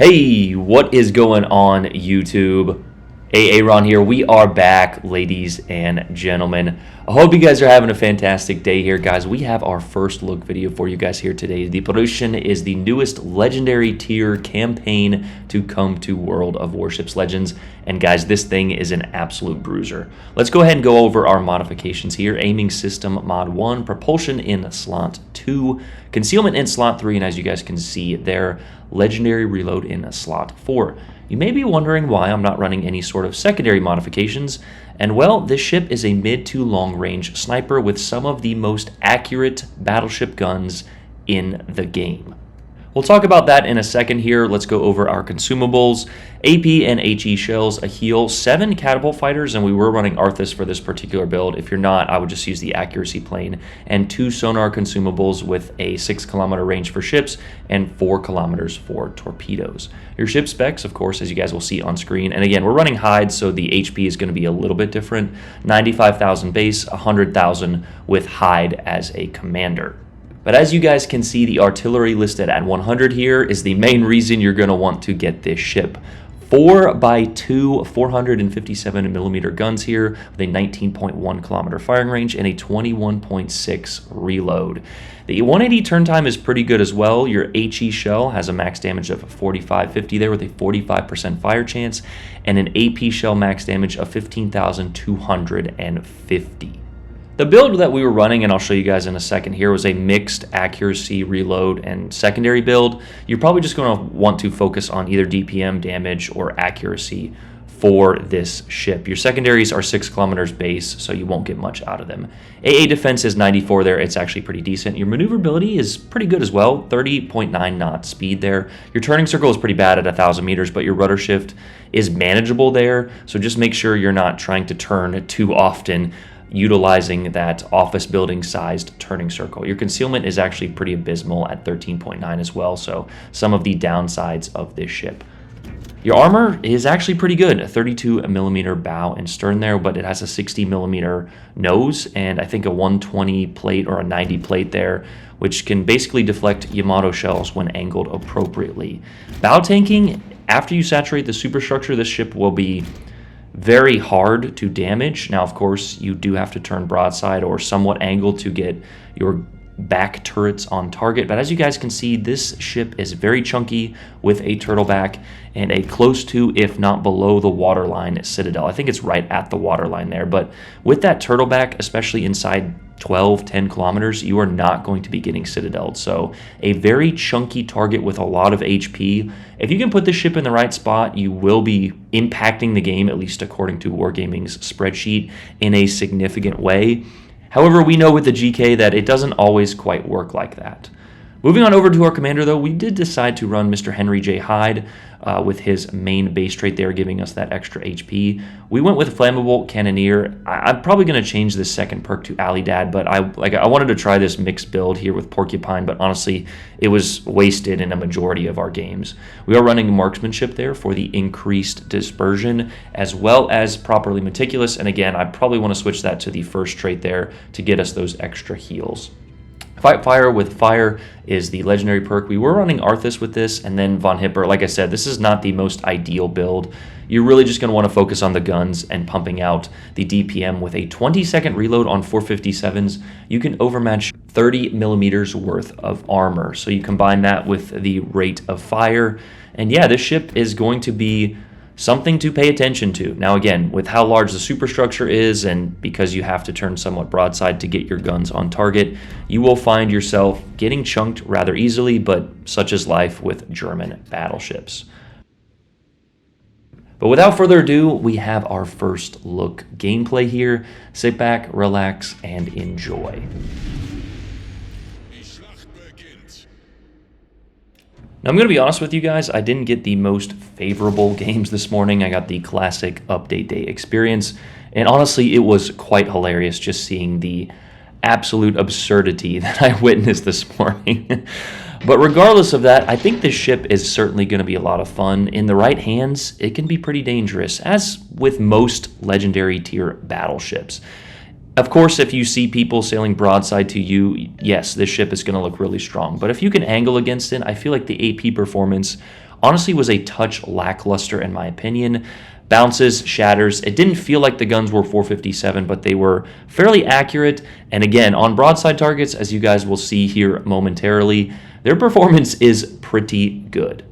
Hey, what is going on, YouTube? Aaron here. We are back, ladies and gentlemen. I hope you guys are having a fantastic day here, guys. We have our first look video for you guys here today. The Production is the newest legendary tier campaign to come to World of Warships Legends. And guys, this thing is an absolute bruiser. Let's go ahead and go over our modifications here. Aiming system mod 1, propulsion in slot 2, concealment in slot 3, and as you guys can see there, legendary reload in slot 4. You may be wondering why I'm not running any sort of secondary modifications, and well, this ship is a mid to long range sniper with some of the most accurate battleship guns in the game. We'll talk about that in a second here. Let's go over our consumables. AP and HE shells, a heal, 7 catapult fighters, and we were running Arthas for this particular build. If you're not, I would just use the accuracy plane, and 2 sonar consumables with a 6-kilometer range for ships and 4 kilometers for torpedoes. Your ship specs, of course, as you guys will see on screen, and again, we're running Hyde, so the HP is going to be a little bit different. 95,000 base, 100,000 with Hyde as a commander. But as you guys can see, the artillery listed at 100 here is the main reason you're going to want to get this ship. 4x2 457 millimeter guns here with a 19.1 kilometer firing range and a 21.6 reload. The 180 turn time is pretty good as well. Your HE shell has a max damage of 4550 there with a 45% fire chance, and an AP shell max damage of 15,250. The build that we were running, and I'll show you guys in a second here, was a mixed accuracy, reload, and secondary build. You're probably just going to want to focus on either DPM, damage, or accuracy for this ship. Your secondaries are 6 kilometers base, so you won't get much out of them. AA defense is 94 there. It's actually pretty decent. Your maneuverability is pretty good as well, 30.9 knot speed there. Your turning circle is pretty bad at 1,000 meters, but your rudder shift is manageable there, so just make sure you're not trying to turn too often, utilizing that office building sized turning circle. Your concealment is actually pretty abysmal at 13.9 as well, so some of the downsides of this ship. Your armor is actually pretty good, a 32 millimeter bow and stern there, but it has a 60 millimeter nose and I think a 120 plate or a 90 plate there, which can basically deflect Yamato shells when angled appropriately. Bow tanking, after you saturate the superstructure, this ship will be very hard to damage. Now, of course, you do have to turn broadside or somewhat angled to get your back turrets on target. But as you guys can see, this ship is very chunky with a turtle back and a close to, if not below, the waterline citadel. I think it's right at the waterline there. But with that turtle back, especially inside 10 kilometers, you are not going to be getting citadeled. So a very chunky target with a lot of HP. If you can put this ship in the right spot, you will be impacting the game, at least according to Wargaming's spreadsheet, in a significant way. However, we know with the GK that it doesn't always quite work like that. Moving on over to our commander, though, we did decide to run Mr. Henry J. Hyde with his main base trait there, giving us that extra HP. We went with Flammable Cannoneer. I'm probably going to change this second perk to Alidad, but I wanted to try this mixed build here with Porcupine, but honestly, it was wasted in a majority of our games. We are running Marksmanship there for the increased dispersion, as well as Properly Meticulous, and again, I probably want to switch that to the first trait there to get us those extra heals. Fight Fire with Fire is the legendary perk. We were running Arthas with this, and then Von Hipper. Like I said, this is not the most ideal build. You're really just going to want to focus on the guns and pumping out the DPM with a 20-second reload on 457s. You can overmatch 30 millimeters worth of armor. So you combine that with the rate of fire, and yeah, this ship is going to be something to pay attention to. Now again, with how large the superstructure is and because you have to turn somewhat broadside to get your guns on target, you will find yourself getting chunked rather easily, but such is life with German battleships. But without further ado, we have our first look gameplay here. Sit back, relax, and enjoy. Now, I'm going to be honest with you guys, I didn't get the most favorable games this morning. I got the classic update day experience, and honestly, it was quite hilarious just seeing the absolute absurdity that I witnessed this morning. But regardless of that, I think this ship is certainly going to be a lot of fun. In the right hands, it can be pretty dangerous, as with most legendary tier battleships. Of course, if you see people sailing broadside to you, yes, this ship is going to look really strong. But if you can angle against it, I feel like the AP performance honestly was a touch lackluster in my opinion. Bounces, shatters. It didn't feel like the guns were 457, but they were fairly accurate. And again, on broadside targets, as you guys will see here momentarily, their performance is pretty good.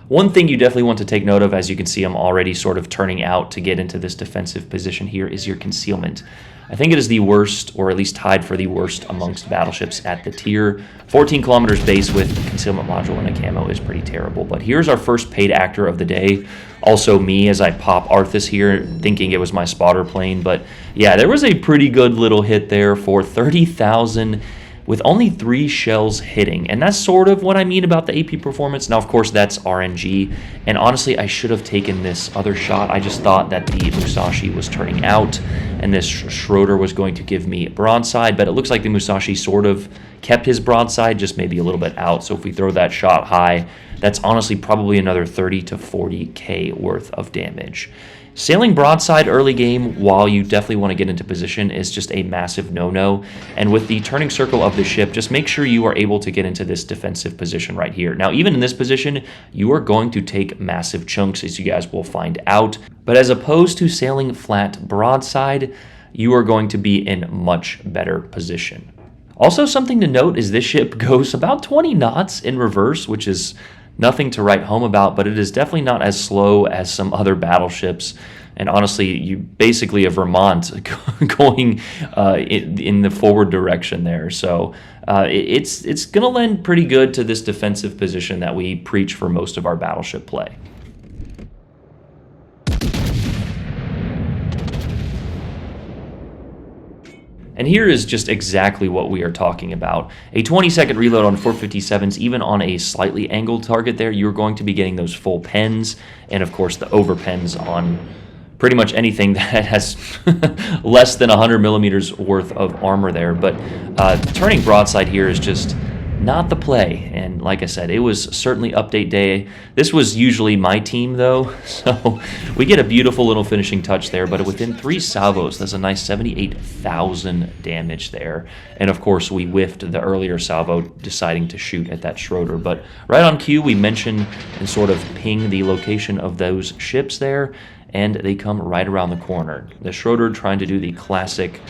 One thing you definitely want to take note of, as you can see I'm already sort of turning out to get into this defensive position here, is your concealment. I think it is the worst, or at least tied for the worst amongst battleships at the tier. 14 kilometers base with concealment module and a camo is pretty terrible. But here's our first paid actor of the day. Also me, as I pop Arthas here, thinking it was my spotter plane. But yeah, there was a pretty good little hit there for 30,000 with only 3 shells hitting. And that's sort of what I mean about the AP performance. Now, of course, that's RNG. And honestly, I should have taken this other shot. I just thought that the Musashi was turning out and this Schroeder was going to give me broadside. But it looks like the Musashi sort of kept his broadside, just maybe a little bit out. So if we throw that shot high, that's honestly probably another 30 to 40k worth of damage. Sailing broadside early game while you definitely want to get into position is just a massive no-no. And with the turning circle of the ship, just make sure you are able to get into this defensive position right here. Now, even in this position, you are going to take massive chunks, as you guys will find out. But as opposed to sailing flat broadside, you are going to be in much better position. Also, something to note is this ship goes about 20 knots in reverse, which is nothing to write home about, but it is definitely not as slow as some other battleships. And honestly, you basically have Vermont going in the forward direction there. So it's going to lend pretty good to this defensive position that we preach for most of our battleship play. And here is just exactly what we are talking about. A 20-second reload on 457s, even on a slightly angled target there, you're going to be getting those full pens, and of course the over pens on pretty much anything that has less than 100 millimeters worth of armor there. But turning broadside here is just not the play. And like I said, it was certainly update day. This was usually my team though, so we get a beautiful little finishing touch there, but within 3 salvos, that's a nice 78,000 damage there. And of course, we whiffed the earlier salvo, deciding to shoot at that Schroeder. But right on cue, we mention and sort of ping the location of those ships there, and they come right around the corner. The Schroeder trying to do the classic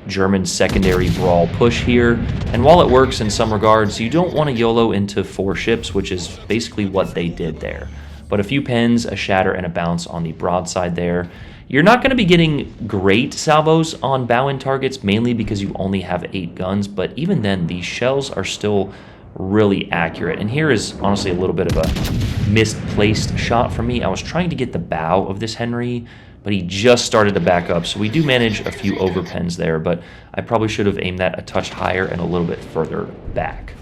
German secondary brawl push here, and while it works in some regards, you don't want to YOLO into 4 ships, which is basically what they did there. But a few pens, a shatter, and a bounce on the broadside there. You're not going to be getting great salvos on bow-in targets, mainly because you only have 8 guns, but even then, these shells are still really accurate. And here is honestly a little bit of a misplaced shot for me. I was trying to get the bow of this Henry, but he just started to back up. So we do manage a few overpens there, but I probably should have aimed that a touch higher and a little bit further back.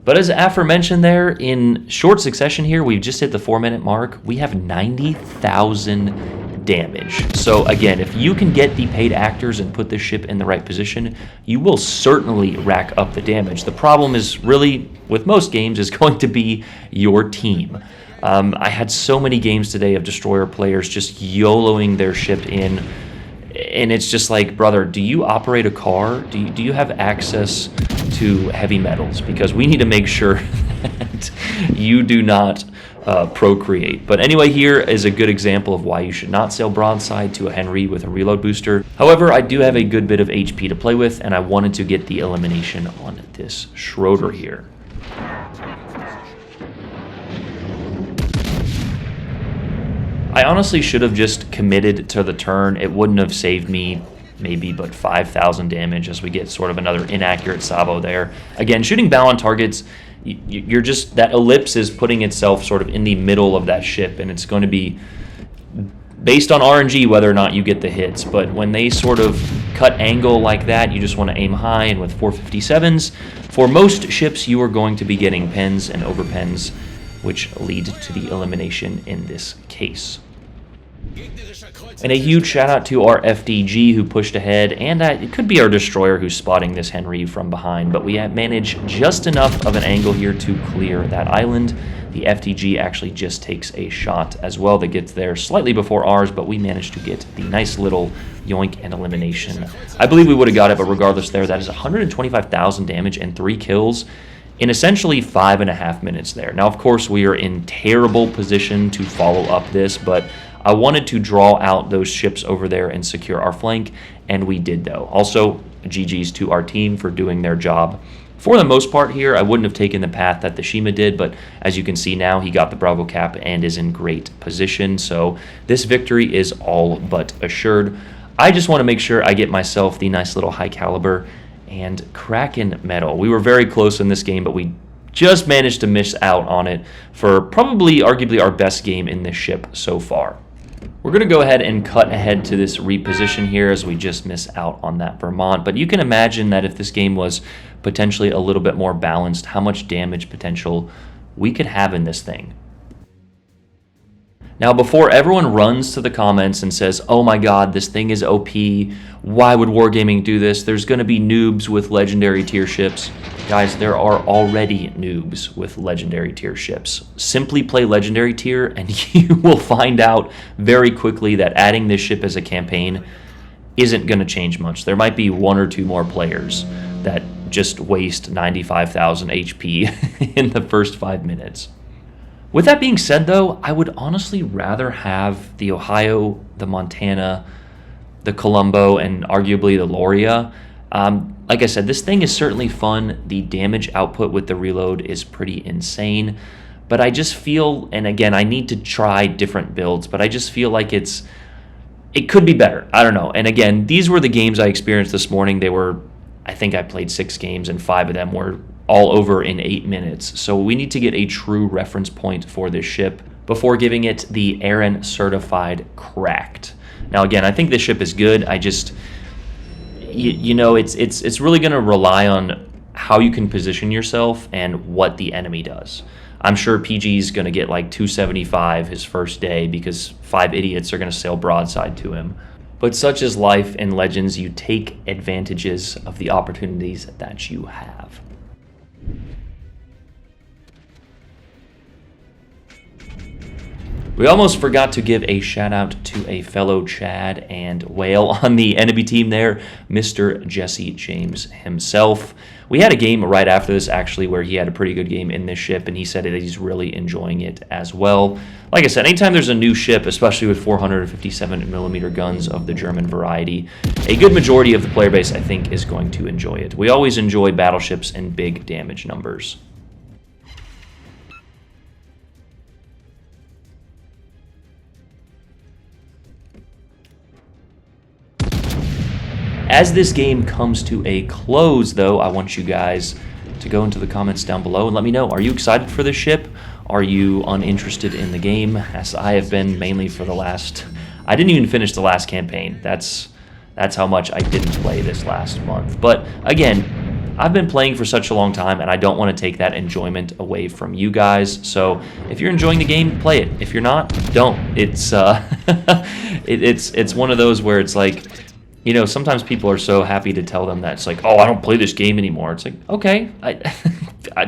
But as aforementioned there, in short succession here, we've just hit the 4-minute mark. We have 90,000 damage. So again, if you can get the paid actors and put the ship in the right position, you will certainly rack up the damage. The problem is really, with most games, is going to be your team. I had so many games today of Destroyer players just YOLOing their ship in, and it's just like, brother, do you operate a car? Do you have access to heavy metals? Because we need to make sure that you do not procreate. But anyway, here is a good example of why you should not sail broadside to a Henry with a reload booster. However, I do have a good bit of HP to play with, and I wanted to get the elimination on this Schroeder here. I honestly should have just committed to the turn. It wouldn't have saved me maybe but 5,000 damage as we get sort of another inaccurate salvo there. Again, shooting bow on targets, you're just, that ellipse is putting itself sort of in the middle of that ship, and it's going to be based on RNG whether or not you get the hits. But when they sort of cut angle like that, you just want to aim high, and with 457s, for most ships you are going to be getting pens and overpens, which lead to the elimination in this case. And a huge shout out to our FDG who pushed ahead, and it could be our destroyer who's spotting this Henry from behind, but we have managed just enough of an angle here to clear that island. The FDG actually just takes a shot as well that gets there slightly before ours, but we managed to get the nice little yoink and elimination. I believe we would have got it, but regardless there, that is 125,000 damage and 3 kills in essentially 5.5 minutes there. Now, of course, we are in terrible position to follow up this, but I wanted to draw out those ships over there and secure our flank, and we did though. Also, GG's to our team for doing their job. For the most part here, I wouldn't have taken the path that the Shima did, but as you can see now, he got the Bravo cap and is in great position, so this victory is all but assured. I just want to make sure I get myself the nice little high caliber and Kraken medal. We were very close in this game, but we just managed to miss out on it for probably arguably our best game in this ship so far. We're going to go ahead and cut ahead to this reposition here as we just miss out on that Vermont. But you can imagine that if this game was potentially a little bit more balanced, how much damage potential we could have in this thing. Now, before everyone runs to the comments and says, oh my god, this thing is OP, why would Wargaming do this? There's going to be noobs with legendary tier ships. Guys, there are already noobs with legendary tier ships. Simply play legendary tier and you will find out very quickly that adding this ship as a campaign isn't going to change much. There might be 1 or 2 more players that just waste 95,000 HP in the first 5 minutes. With that being said, though, I would honestly rather have the Ohio, the Montana, the Colombo, and arguably the Loria. Like I said, this thing is certainly fun. The damage output with the reload is pretty insane. But I just feel, and again, I need to try different builds, but I just feel like it could be better. I don't know. And again, these were the games I experienced this morning. I think I played 6 games, and 5 of them were all over in 8 minutes. So we need to get a true reference point for this ship before giving it the Aaron certified cracked. Now again, I think this ship is good. I just, you know, it's really going to rely on how you can position yourself and what the enemy does. I'm sure PG's going to get like 275 his first day because 5 idiots are going to sail broadside to him. But such is life in Legends. You take advantages of the opportunities that you have. We almost forgot to give a shout out to a fellow Chad and Whale on the enemy team there, Mr. Jesse James himself. We had a game right after this actually where he had a pretty good game in this ship, and he said that he's really enjoying it as well. Like I said, anytime there's a new ship, especially with 457mm guns of the German variety, a good majority of the player base I think is going to enjoy it. We always enjoy battleships and big damage numbers. As this game comes to a close, though, I want you guys to go into the comments down below and let me know. Are you excited for this ship? Are you uninterested in the game? As I have been mainly for the last... I didn't even finish the last campaign. That's how much I didn't play this last month. But again, I've been playing for such a long time, and I don't want to take that enjoyment away from you guys. So if you're enjoying the game, play it. If you're not, don't. It's it's one of those where it's like... You know, sometimes people are so happy to tell them that it's like, oh, I don't play this game anymore. It's like, okay,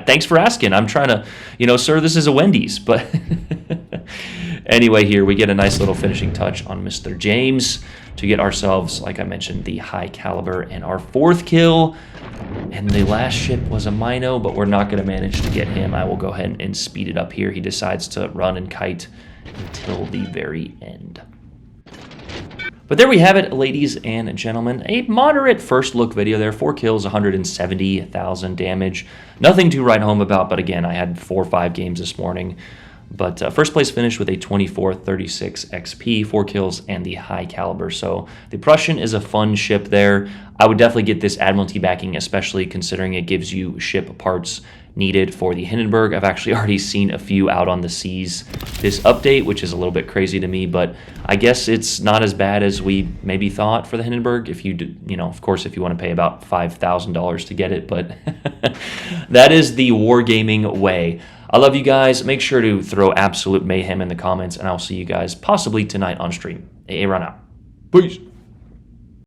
thanks for asking. I'm trying to, you know, sir, this is a Wendy's. But anyway, here we get a nice little finishing touch on Mr. James to get ourselves, like I mentioned, the high caliber and our 4th kill. And the last ship was a Mino, but we're not going to manage to get him. I will go ahead and speed it up here. He decides to run and kite until the very end. But there we have it, ladies and gentlemen. A moderate first look video there. 4 kills, 170,000 damage. Nothing to write home about, but again, I had 4 or 5 games this morning. But first place finished with a 2436 XP, 4 kills, and the high caliber. So the Prussian is a fun ship there. I would definitely get this Admiralty backing, especially considering it gives you ship parts needed for the Hindenburg. I've actually already seen a few out on the seas this update, which is a little bit crazy to me, but I guess it's not as bad as we maybe thought for the Hindenburg. If you do, you know, of course, if you want to pay about $5,000 to get it, but that is the Wargaming way. I love you guys. Make sure to throw absolute mayhem in the comments, and I'll see you guys possibly tonight on stream. AA run out. Peace.